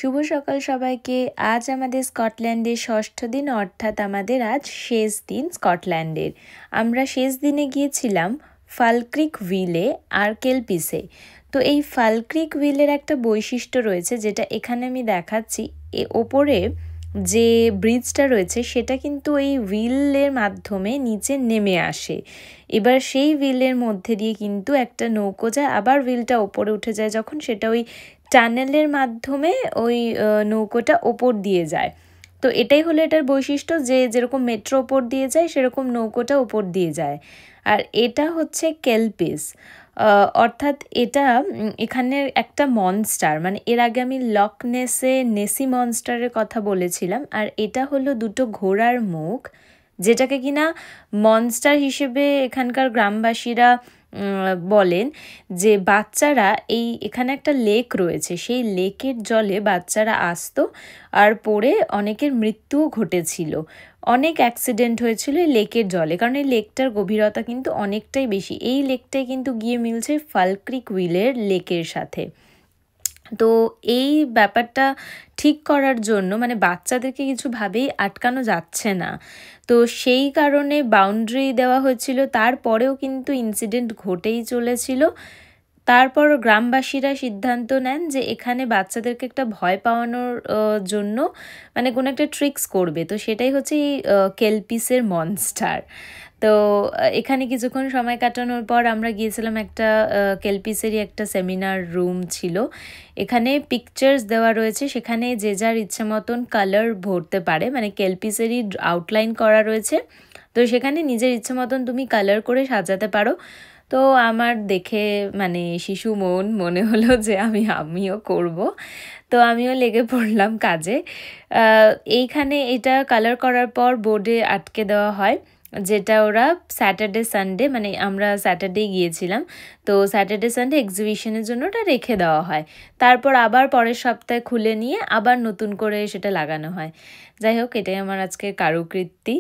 শুভ সকাল সবাইকে। আজ আমাদের স্কটল্যান্ডের ষষ্ঠ দিন, অর্থাৎ আমাদের আজ শেষ দিন স্কটল্যান্ডের। আমরা শেষ দিনে গিয়েছিলাম ফালক্রিক হুইলে আর কেলপিসে। তো এই ফালক্রিক হুইলের একটা বৈশিষ্ট্য রয়েছে, যেটা এখানে আমি দেখাচ্ছি। ওপরে যে ব্রিজটা রয়েছে সেটা কিন্তু এই হুইলের মাধ্যমে নিচে নেমে আসে। এবার সেই হুইলের মধ্যে দিয়ে কিন্তু একটা নৌকো যায়, আবার হুইলটা ওপরে উঠে যায় যখন, সেটা ওই টানেলের মাধ্যমে ওই নৌকোটা ওপর দিয়ে যায়। তো এটাই হলো এটার বৈশিষ্ট্য, যে যেরকম মেট্রো ওপর দিয়ে যায় সেরকম নৌকোটা ওপর দিয়ে যায়। আর এটা হচ্ছে কেলপিস, অর্থাৎ এটা এখানের একটা মনস্টার। মানে এর আগে আমি লক নেসি মনস্টারের কথা বলেছিলাম, আর এটা হলো দুটো ঘোড়ার মুখ, যেটাকে কিনা মনস্টার হিসেবে এখানকার গ্রামবাসীরা বলেন। যে বাচ্চারা এখানে একটা লেক রয়েছে, সেই লেকের জলে বাচ্চারা আসতো আর পড়ে অনেকের মৃত্যুও ঘটেছিল। অনেক অ্যাক্সিডেন্ট হয়েছিল এই লেকের জলে, কারণ এই লেকটার গভীরতা কিন্তু অনেকটাই বেশি। এই লেকটাই কিন্তু গিয়ে মিলছে ফালক্রিক হুইলের লেকের সাথে। তো এই ব্যাপারটা ঠিক করার জন্য মানে বাচ্চাদেরকে কিছুভাবেই আটকানো যাচ্ছে না, তো সেই কারণে বাউন্ডারি দেওয়া হয়েছিল। তারপরেও কিন্তু ইনসিডেন্ট ঘটেই চলেছিল। তারপর গ্রামবাসীরা সিদ্ধান্ত নেন যে এখানে বাচ্চাদেরকে একটা ভয় পাওয়ানোর জন্য মানে কোনো একটা ট্রিক্স করবে। তো সেটাই হচ্ছে এই কেলপিসের মনস্টার। তো এখানে কিছুক্ষণ সময় কাটানোর পর আমরা গিয়েছিলাম একটা কেলপিসেরই একটা সেমিনার রুম ছিল। এখানে পিকচার্স দেওয়া রয়েছে, সেখানে যে যার ইচ্ছে মতন কালার ভরতে পারে। মানে কেলপিসেরই আউটলাইন করা রয়েছে, তো সেখানে নিজের ইচ্ছে মতন তুমি কালার করে সাজাতে পারো। তো আমার দেখে মানে শিশু মনে হলো যে আমিও করব। তো আমিও লেগে পড়লাম কাজে। এইখানে এটা কালার করার পর বোর্ডে আটকে দেওয়া হয়, যেটা ওরা স্যাটারডে সানডে, মানে আমরা স্যাটারডে গিয়েছিলাম, তো স্যাটারডে সানডে এক্সিবিশনের জন্য ওটা রেখে দেওয়া হয়। তারপর আবার পরের সপ্তাহে খুলে নিয়ে আবার নতুন করে সেটা লাগানো হয়। যাই হোক, এটাই আমার আজকের কারুকৃতি।